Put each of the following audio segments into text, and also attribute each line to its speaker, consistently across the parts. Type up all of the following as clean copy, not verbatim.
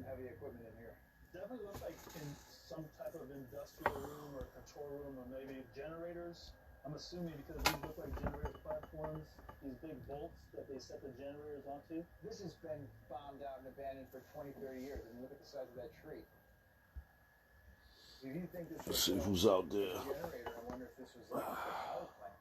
Speaker 1: some heavy equipment in here.
Speaker 2: Definitely looks like in some type of industrial room or control room, or maybe generators. I'm assuming because these look like generator platforms, these big bolts that they set the generators onto.
Speaker 1: This has been bombed out and abandoned for 20, 30 years. I mean, look at the size of that tree. If you think this was
Speaker 3: Let's see who's out there.
Speaker 1: a generator, I wonder if this was like a power plant.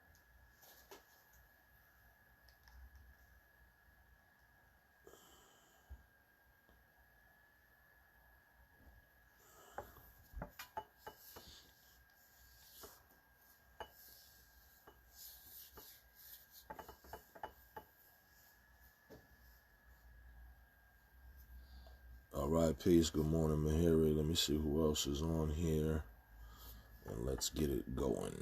Speaker 3: All right, peace. Good morning, Mahiri. Let me see who else is on here, and let's get it going.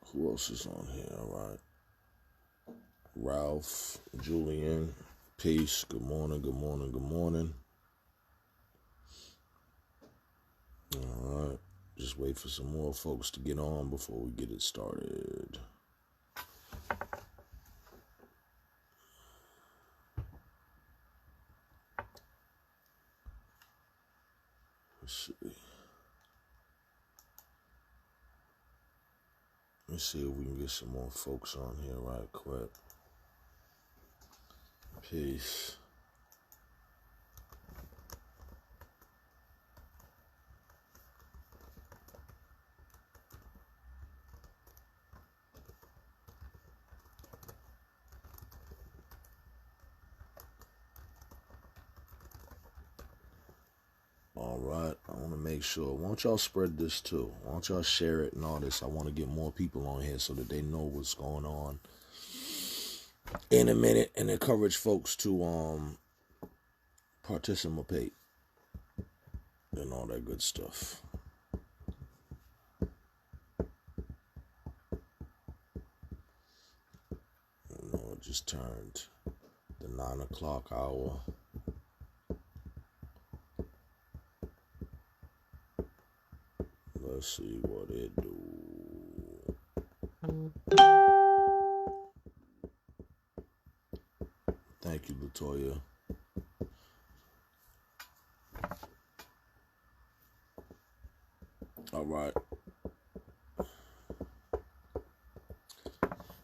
Speaker 3: Who else is on here? All right. Ralph, Julian, peace. Good morning, good morning, good morning. All right. Just wait for some more folks to get on before we get it started. Let's see. Let's see if we can get some more folks on here right quick. Peace. All right, I want to make sure. Why don't y'all spread this too? Why don't y'all share it and all this? I want to get more people on here so that they know what's going on in a minute, and encourage folks to participate and all that good stuff. You know, it just turned the 9 o'clock hour. Let's see what it do. Thank you, Latoya. All right.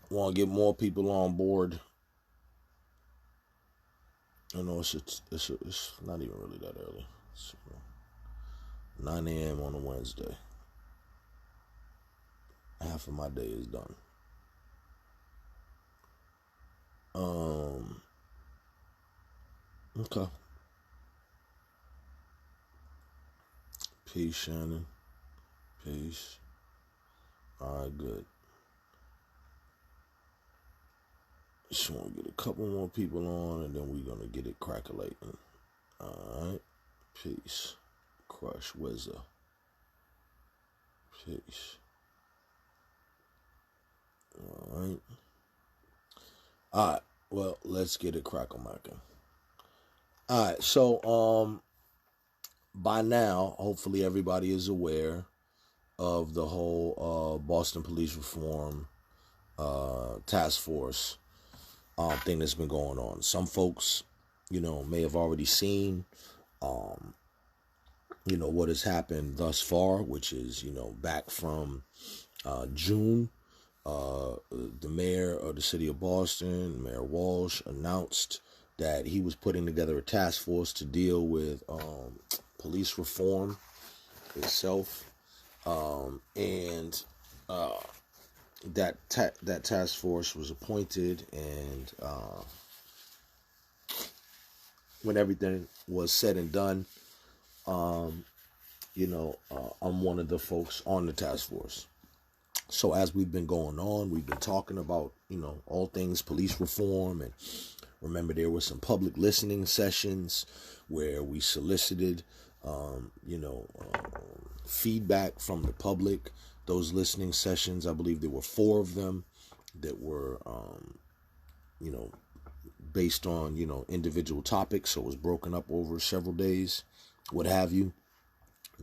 Speaker 3: Want to get more people on board. I know it's not even really that early. It's 9 a.m. on a Wednesday. Half of my day is done. Okay. Peace, Shannon. Peace. All right, good. Just want to get a couple more people on, and then we're going to get it crackulating. All right. Peace. Crush Wizard. Peace. All right. All right. Well, let's get it crackle-macking. All right. So, by now, hopefully everybody is aware of the whole Boston Police Reform Task Force thing that's been going on. Some folks, may have already seen, what has happened thus far, which is, back from June. The mayor of the city of Boston, Mayor Walsh, announced that he was putting together a task force to deal with police reform itself. That task force was appointed, and when everything was said and done, I'm one of the folks on the task force. So as we've been going on, we've been talking about, all things police reform. And remember, there were some public listening sessions where we solicited, feedback from the public. Those listening sessions, I believe there were 4 of them that were, based on, individual topics. So it was broken up over several days, what have you.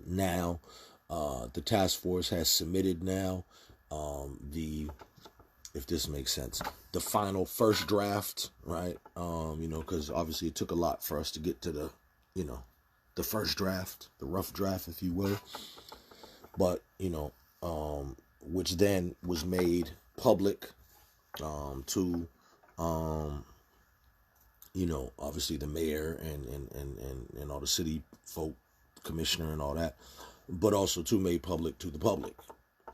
Speaker 3: now. The task force has submitted now if this makes sense, the final first draft, right? Because obviously it took a lot for us to get to the first draft, the rough draft, if you will. But, which then was made public to, obviously the mayor and all the city folk, commissioner and all that, but also to made public to the public.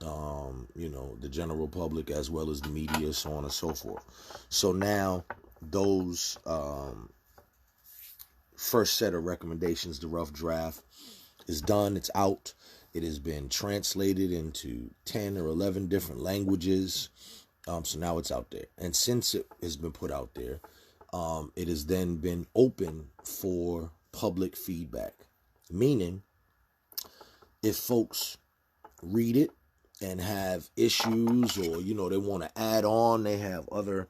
Speaker 3: The general public as well as the media, so on and so forth. So now those first set of recommendations, the rough draft, is done. It's out. It has been translated into 10 or 11 different languages. So now it's out there. And since it has been put out there, it has then been open for public feedback. Meaning, if folks read it and have issues, or they want to add on, they have other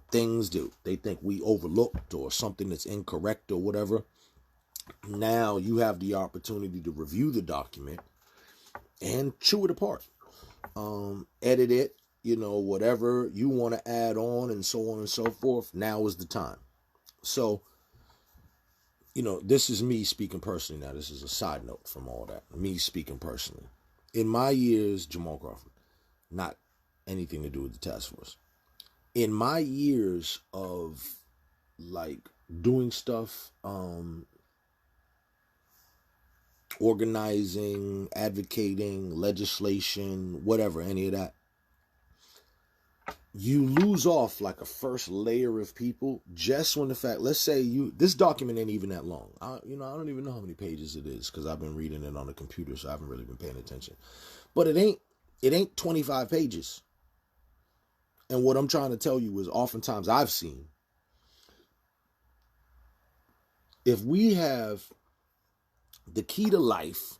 Speaker 3: things that they think we overlooked or something that's incorrect or whatever, now you have the opportunity to review the document and chew it apart, edit it, whatever you want to add on, and so on and so forth. Now is the time. So this is me speaking personally. Now, this is a side note from all that. Me speaking personally. In my years, Jamal Crawford, not anything to do with the task force. In my years of doing stuff, organizing, advocating, legislation, whatever, any of that, you lose off a first layer of people just when the fact, let's say this document ain't even that long. I don't even know how many pages it is because I've been reading it on the computer, so I haven't really been paying attention. But it ain't 25 pages. And what I'm trying to tell you is oftentimes I've seen, if we have the key to life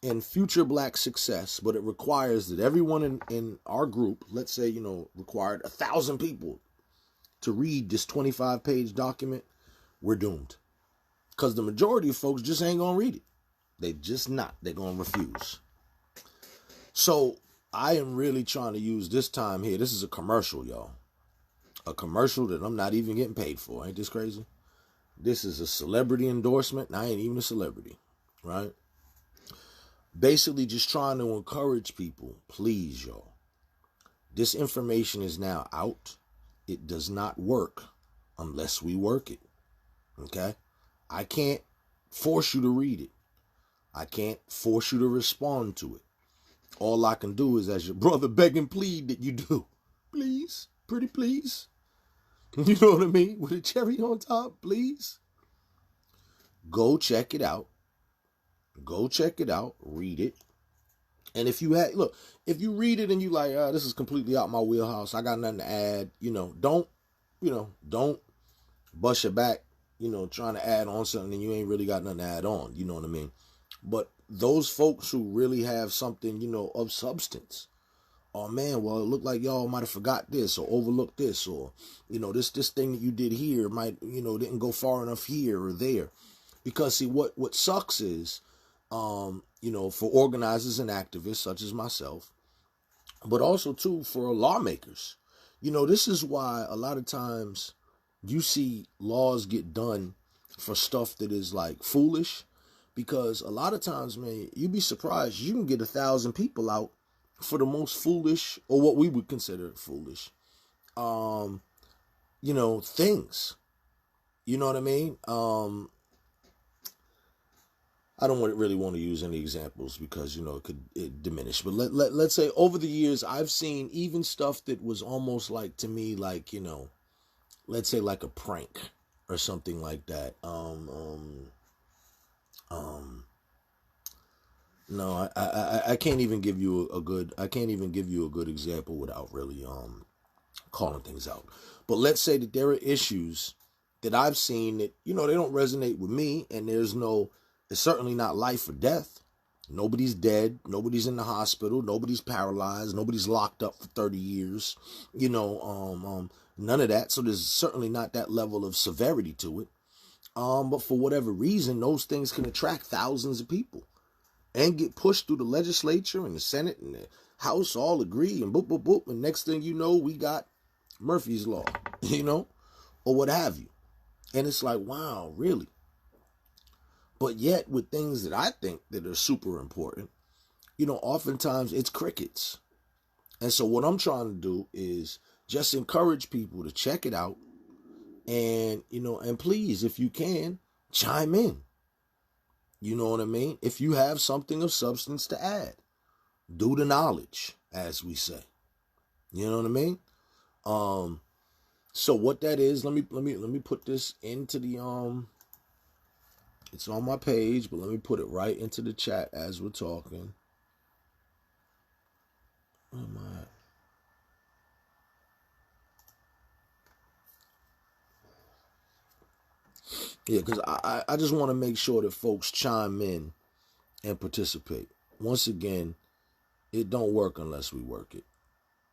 Speaker 3: and future black success, but it requires that everyone in our group, let's say, required 1,000 people to read this 25-page document, we're doomed. Because the majority of folks just ain't going to read it. They just not. They're going to refuse. So I am really trying to use this time here. This is a commercial, y'all. A commercial that I'm not even getting paid for. Ain't this crazy? This is a celebrity endorsement, and I ain't even a celebrity, right? Basically just trying to encourage people, please, y'all. This information is now out. It does not work unless we work it, okay? I can't force you to read it. I can't force you to respond to it. All I can do is, as your brother, beg and plead that you do. Please, pretty please. You know what I mean? With a cherry on top, please. Go check it out. Go check it out. Read it. And if you read it and you this is completely out my wheelhouse, I got nothing to add, don't bust your back, trying to add on something and you ain't really got nothing to add on. You know what I mean? But those folks who really have something, of substance, oh man, well, it looked like y'all might have forgot this or overlooked this, or, this thing that you did here might, didn't go far enough here or there. Because see, what sucks is, for organizers and activists such as myself, but also too for lawmakers, this is why a lot of times you see laws get done for stuff that is foolish, because a lot of times, man, you'd be surprised you can get 1,000 people out for the most foolish, or what we would consider foolish, things. You know what I mean? I don't really want to use any examples because, it could diminish. But let's say over the years, I've seen even stuff that was almost to me, let's say a prank or something like that. No, I can't even give you a good example without really calling things out. But let's say that there are issues that I've seen that, they don't resonate with me, and it's certainly not life or death. Nobody's dead. Nobody's in the hospital. Nobody's paralyzed. Nobody's locked up for 30 years. None of that. So there's certainly not that level of severity to it. But for whatever reason, those things can attract thousands of people and get pushed through the legislature and the Senate and the House, all agree, and boop, boop, boop. And next thing you know, we got Murphy's Law, or what have you. And it's like, wow, really? But yet with things that I think that are super important, oftentimes it's crickets. And so what I'm trying to do is just encourage people to check it out. And, and please, if you can, chime in. You know what I mean? If you have something of substance to add, do the knowledge, as we say. You know what I mean? So what that is, let me put this into the it's on my page, but let me put it right into the chat as we're talking. Where am I at? Yeah, because I just want to make sure that folks chime in and participate. Once again, it don't work unless we work it.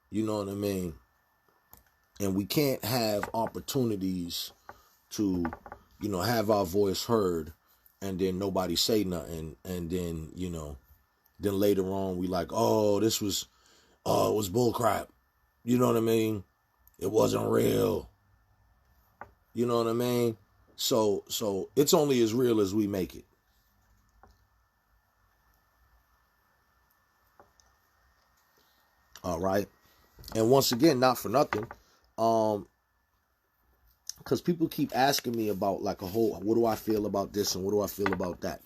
Speaker 3: You know what I mean? And we can't have opportunities to, have our voice heard and then nobody say nothing. And then, then later on we like, it was bull crap. You know what I mean? It wasn't real. You know what I mean? So it's only as real as we make it. All right. And once again, not for nothing, because people keep asking me about like what do I feel about this and what do I feel about that?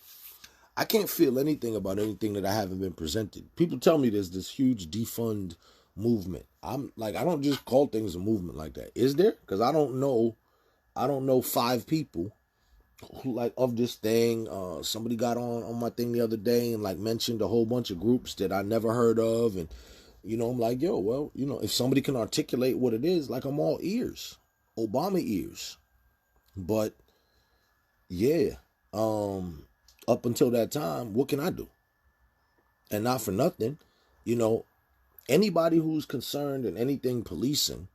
Speaker 3: I can't feel anything about anything that I haven't been presented. People tell me there's this huge defund movement. I'm like, I don't just call things a movement like that. Is there? Because I don't know 5 people who like of this thing. Somebody got on my thing the other day and like mentioned a whole bunch of groups that I never heard of. And, I'm like, yo, well, if somebody can articulate what it is, like I'm all ears. Obama ears. But yeah, up until that time, what can I do? And not for nothing, anybody who's concerned in anything policing,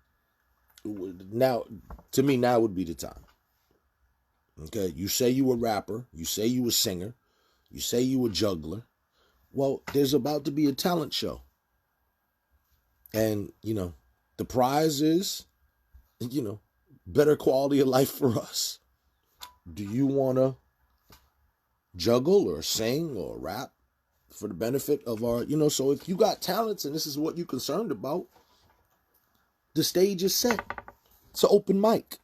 Speaker 3: now, to me, now would be the time. Okay, you say you a rapper, you say you a singer, you say you a juggler. Well, there's about to be a talent show. And, the prize is, better quality of life for us. Do you want to juggle or sing or rap for the benefit of our, so if you got talents and this is what you're concerned about, the stage is set. It's an open mic.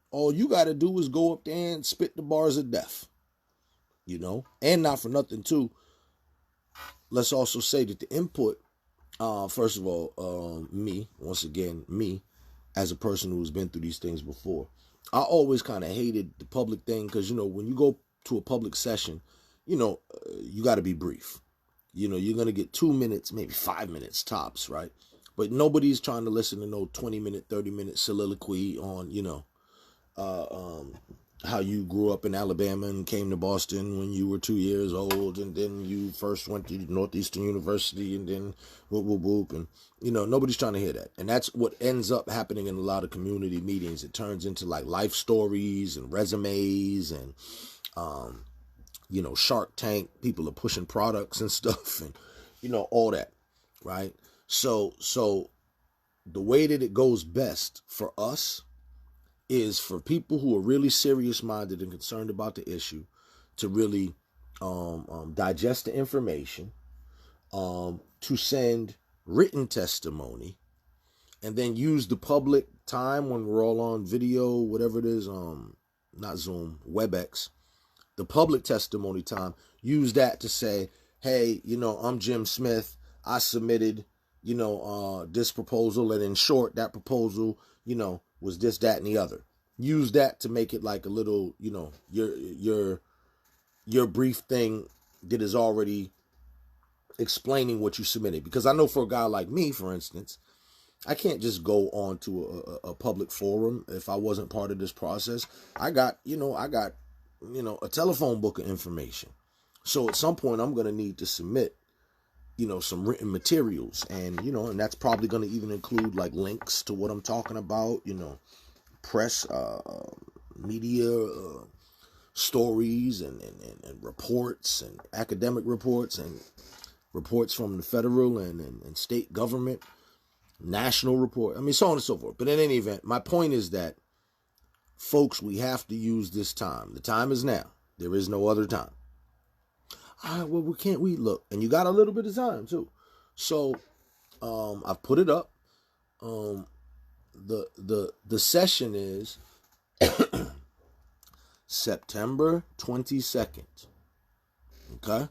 Speaker 3: All you got to do is go up there and spit the bars of death, and not for nothing too. Let's also say that the input, first of all, me as a person who's been through these things before, I always kind of hated the public thing because, when you go to a public session, you got to be brief. You're going to get 2 minutes, maybe 5 minutes tops, right? But nobody's trying to listen to no 20-minute, 30-minute soliloquy on, how you grew up in Alabama and came to Boston when you were 2 years old, and then you first went to Northeastern University, and then whoop, whoop, whoop. And, nobody's trying to hear that. And that's what ends up happening in a lot of community meetings. It turns into like life stories and resumes and, Shark Tank. People are pushing products and stuff and, all that, right? So the way that it goes best for us is for people who are really serious-minded and concerned about the issue to really digest the information, to send written testimony, and then use the public time when we're all on video, whatever it is, not Zoom, WebEx, the public testimony time, use that to say, hey, I'm Jim Smith. I submitted, this proposal, and in short, that proposal, was this, that, and the other. Use that to make it like a little, your brief thing that is already explaining what you submitted. Because I know for a guy like me, for instance, I can't just go on to a public forum if I wasn't part of this process. I got a telephone book of information. So at some point I'm going to need to submit, some written materials, and, and that's probably going to even include like links to what I'm talking about, press media stories and reports and academic reports and reports from the federal and state government, national report. I mean, so on and so forth. But in any event, my point is that, folks, we have to use this time. The time is now. There is no other time. All right, well, we look, and you got a little bit of time too. So, I've put it up. The session is September 22nd. Okay?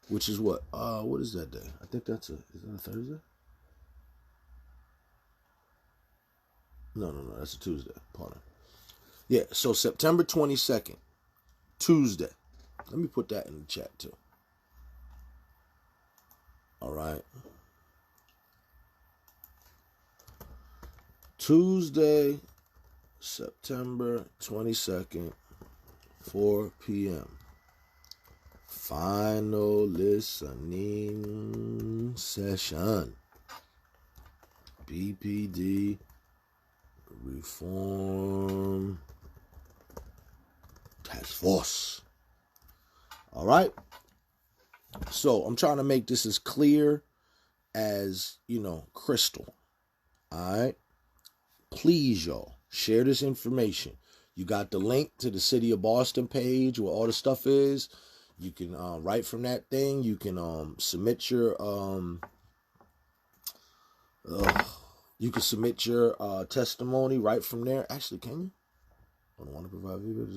Speaker 3: Which is what? What is that day? I think is that a Thursday? No, that's a Tuesday. Pardon. Yeah, so September 22nd, Tuesday. Let me put that in the chat too. All right. Tuesday, September 22nd, 4 p.m. Final listening session. BPD Reform Task Force. All right. So I'm trying to make this as clear as, crystal. All right. Please, y'all, share this information. You got the link to the City of Boston page where all the stuff is. You can write from that thing. You can submit your testimony right from there. Actually, can you? I don't want to provide feedback.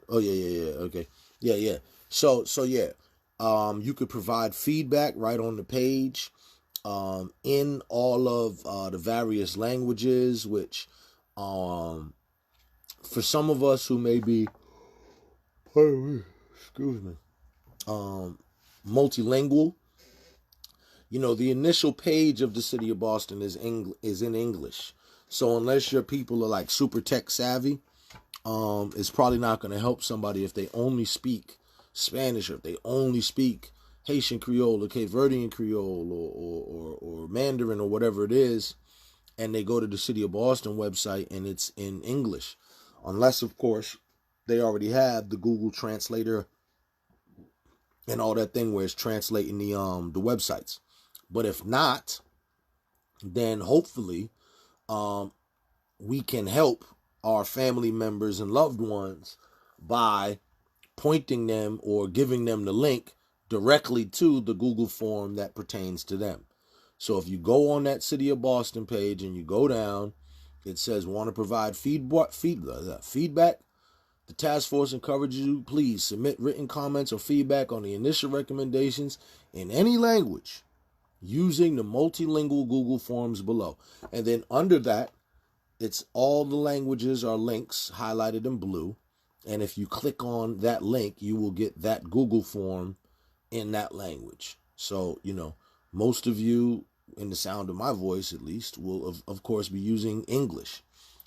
Speaker 3: Oh yeah. Okay. Yeah. So yeah. You could provide feedback right on the page. In all of the various languages, which for some of us who may be, multilingual, the initial page of the City of Boston is in English. So unless your people are like super tech savvy, it's probably not going to help somebody if they only speak Spanish or if they only speak Haitian Creole or Cape Verdean Creole or Mandarin or whatever it is, and they go to the City of Boston website and it's in English. Unless, of course, they already have the Google Translator and all that thing where it's translating the websites. But if not, then hopefully we can help our family members and loved ones by pointing them or giving them the link directly to the Google form that pertains to them. So if you go on that City of Boston page and you go down, it says want to provide feedback. The task force encourages you, please submit written comments or feedback on the initial recommendations in any language using the multilingual Google forms below. And then under that, it's all the languages are links highlighted in blue. And if you click on that link, you will get that Google form in that language. So, most of you, in the sound of my voice at least, will of course be using English.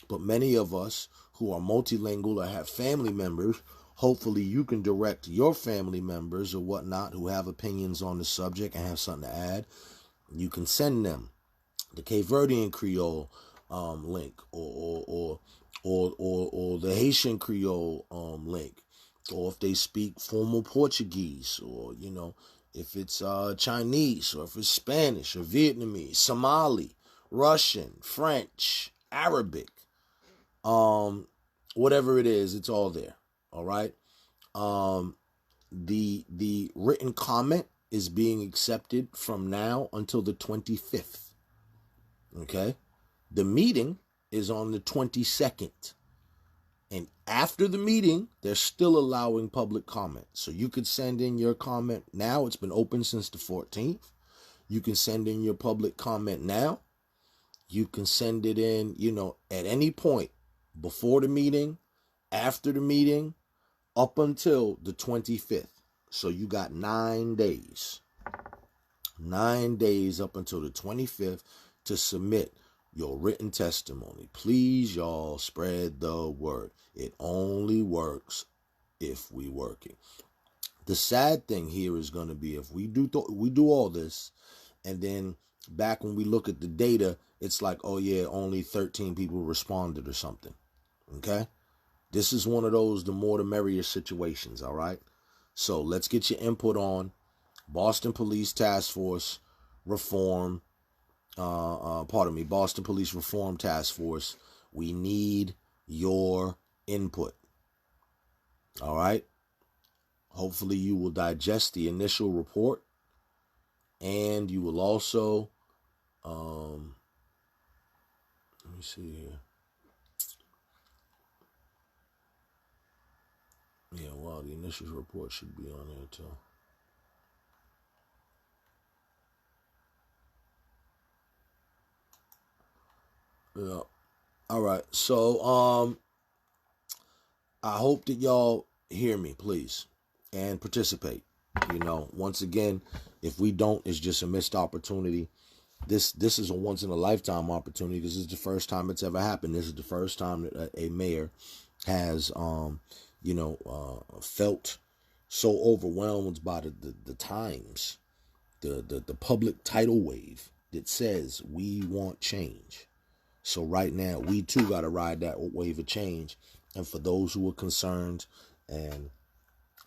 Speaker 3: But many of us who are multilingual or have family members, hopefully you can direct your family members or whatnot who have opinions on the subject and have something to add. You can send them the Cape Verdean Creole link or the Haitian Creole link, or if they speak formal Portuguese, or if it's Chinese, or if it's Spanish or Vietnamese, Somali, Russian, French, Arabic, whatever it is, it's all there. All right. The written comment is being accepted from now until the 25th. Okay. The meeting is on the 22nd. And after the meeting, they're still allowing public comment. So you could send in your comment now. It's been open since the 14th. You can send in your public comment now. You can send it in, at any point before the meeting, after the meeting, up until the 25th. So you got 9 days. 9 days up until the 25th to submit your written testimony. Please, y'all, spread the word. It only works if we work it. The sad thing here is going to be if we do all this, and then back when we look at the data, it's like, oh yeah, only 13 people responded or something. Okay? This is one of those the more the merrier situations, all right? So let's get your input on Boston Police Task Force Reform. Boston Police Reform Task Force. We need your input. All right? Hopefully you will digest the initial report, and you will also, let me see here. Yeah, well, the initial report should be on there too. Yeah. All right. So, I hope that y'all hear me, please, and participate. You know, once again, if we don't, it's just a missed opportunity. This is a once in a lifetime opportunity. This is the first time it's ever happened. This is the first time that a mayor has, felt so overwhelmed by the times, the public tidal wave that says we want change. So right now, we too got to ride that wave of change. And for those who are concerned, and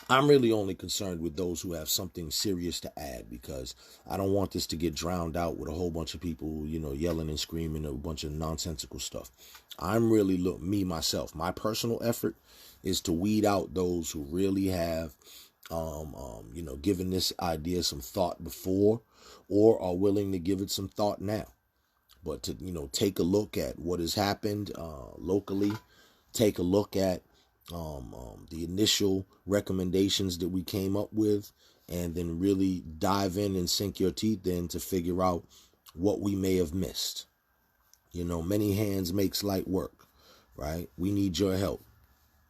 Speaker 3: I'm really only concerned with those who have something serious to add, because I don't want this to get drowned out with a whole bunch of people, yelling and screaming, a bunch of nonsensical stuff. I'm really, myself, my personal effort is to weed out those who really have, given this idea some thought before, or are willing to give it some thought now. But to, take a look at what has happened locally, take a look at the initial recommendations that we came up with, and then really dive in and sink your teeth in to figure out what we may have missed. Many hands makes light work, right? We need your help.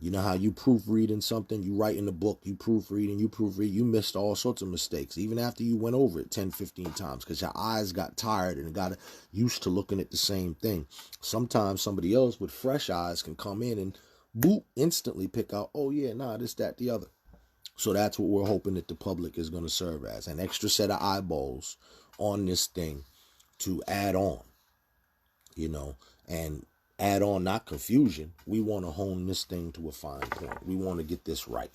Speaker 3: You know how you proofreading something, you write in the book, you proofread, you missed all sorts of mistakes, even after you went over it 10, 15 times, because your eyes got tired and got used to looking at the same thing. Sometimes somebody else with fresh eyes can come in and boop, instantly pick out, oh yeah, nah, this, that, the other. So that's what we're hoping that the public is going to serve as, an extra set of eyeballs on this thing to add on, and add on, not confusion. We want to hone this thing to a fine point. We want to get this right.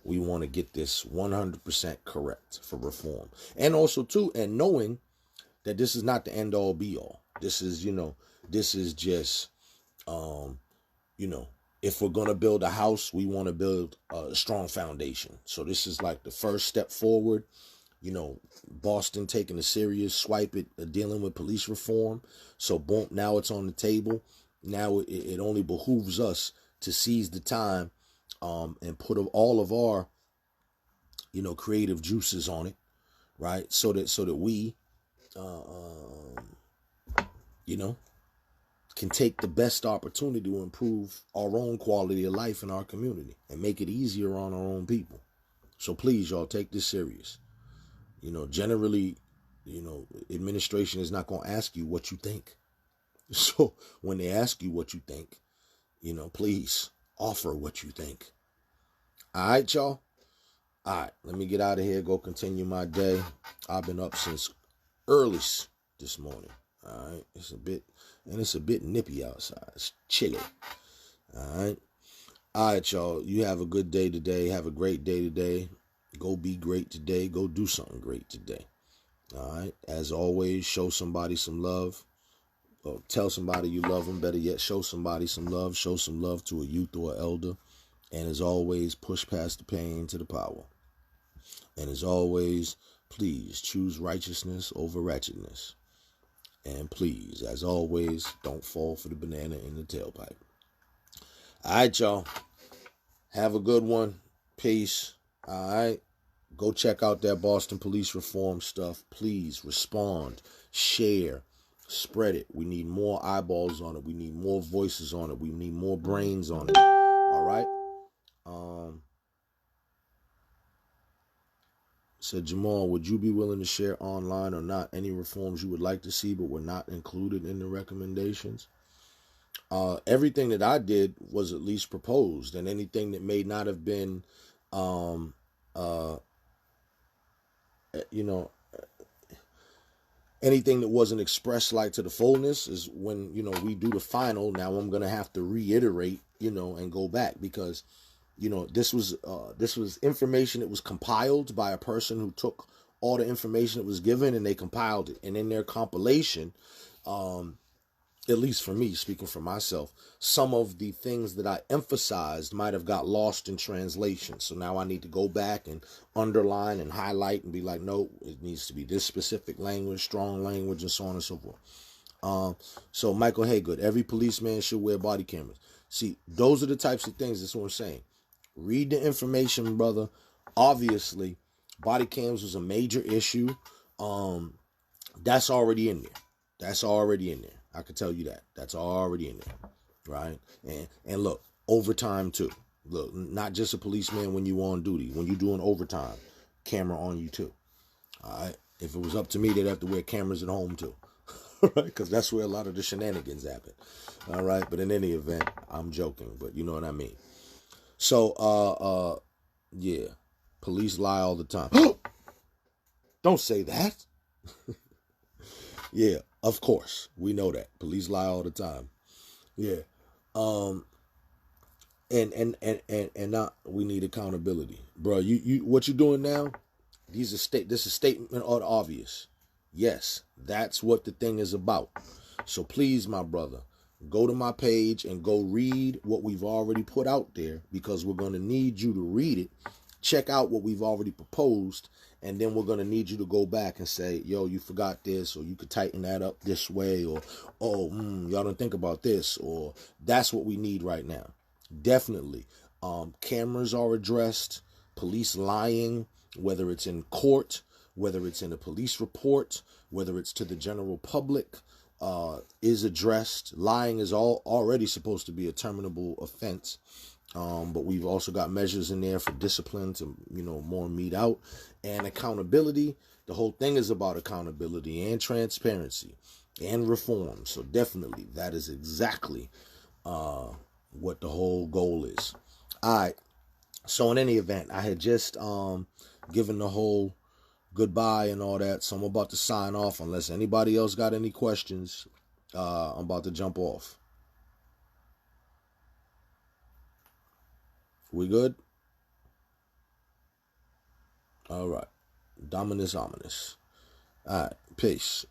Speaker 3: We want to get this 100% correct for reform. And also, too, and knowing that this is not the end all be all. This is, this is just, if we're going to build a house, we want to build a strong foundation. So this is like the first step forward. Boston taking a serious swipe at dealing with police reform. So boom, now it's on the table. Now it only behooves us to seize the time and put all of our, creative juices on it, right? So that we, can take the best opportunity to improve our own quality of life in our community and make it easier on our own people. So please, y'all, take this serious. Generally, administration is not going to ask you what you think. So when they ask you what you think, please offer what you think. All right, y'all. All right, let me get out of here, go continue my day. I've been up since early this morning. All right, it's a bit nippy outside. It's chilly. All right, y'all. You have a good day today. Have a great day today. Go be great today. Go do something great today. All right. As always, show somebody some love. Or tell somebody you love them. Better yet, show somebody some love. Show some love to a youth or an elder. And as always, push past the pain to the power. And as always, please choose righteousness over wretchedness. And please, as always, don't fall for the banana in the tailpipe. All right, y'all. Have a good one. Peace. All right. Go check out that Boston police reform stuff. Please respond, share, spread it. We need more eyeballs on it. We need more voices on it. We need more brains on it. All right. Said Jamal, would you be willing to share online or not any reforms you would like to see but were not included in the recommendations? Everything that I did was at least proposed, and anything that may not have been, anything that wasn't expressed like to the fullness is when, you know, we do the final. Now I'm going to have to reiterate, you know, and go back because, you know, this was information that was compiled by a person who took all the information that was given and they compiled it. And in their compilation, at least for me, speaking for myself, some of the things that I emphasized might have got lost in translation. So now I need to go back and underline and highlight and be like, no, it needs to be this specific language, strong language, and so on and so forth. So Michael Haygood, every policeman should wear body cameras. See, those are the types of things. That's what I'm saying. Read the information, brother. Obviously, body cams was a major issue. That's already in there. That's already in there. I can tell you that. That's already in there, right? And look, overtime too. Look, not just a policeman when you on duty. When you doing overtime, camera on you too. All right? If it was up to me, they'd have to wear cameras at home too, right? Because that's where a lot of the shenanigans happen. All right? But in any event, I'm joking, but you know what I mean. So, yeah, police lie all the time. Don't say that. Yeah, of course. We know that. Police lie all the time. Yeah. And not we need accountability. Bro, you what you doing now? This is statement of the obvious. Yes, that's what the thing is about. So please, my brother, go to my page and go read what we've already put out there because we're going to need you to read it. Check out what we've already proposed, and then we're going to need you to go back and say, yo, you forgot this, or you could tighten that up this way, or, oh, y'all don't think about this, or that's what we need right now. Definitely. Cameras are addressed, police lying, whether it's in court, whether it's in a police report, whether it's to the general public, is addressed. Lying is already supposed to be a terminable offense. But we've also got measures in there for discipline to, you know, more meet out and accountability. The whole thing is about accountability and transparency and reform. So definitely that is exactly, what the whole goal is. All right. So in any event, I had just, given the whole goodbye and all that. So I'm about to sign off unless anybody else got any questions. I'm about to jump off. We good? All right. Dominus ominous. All right. Peace.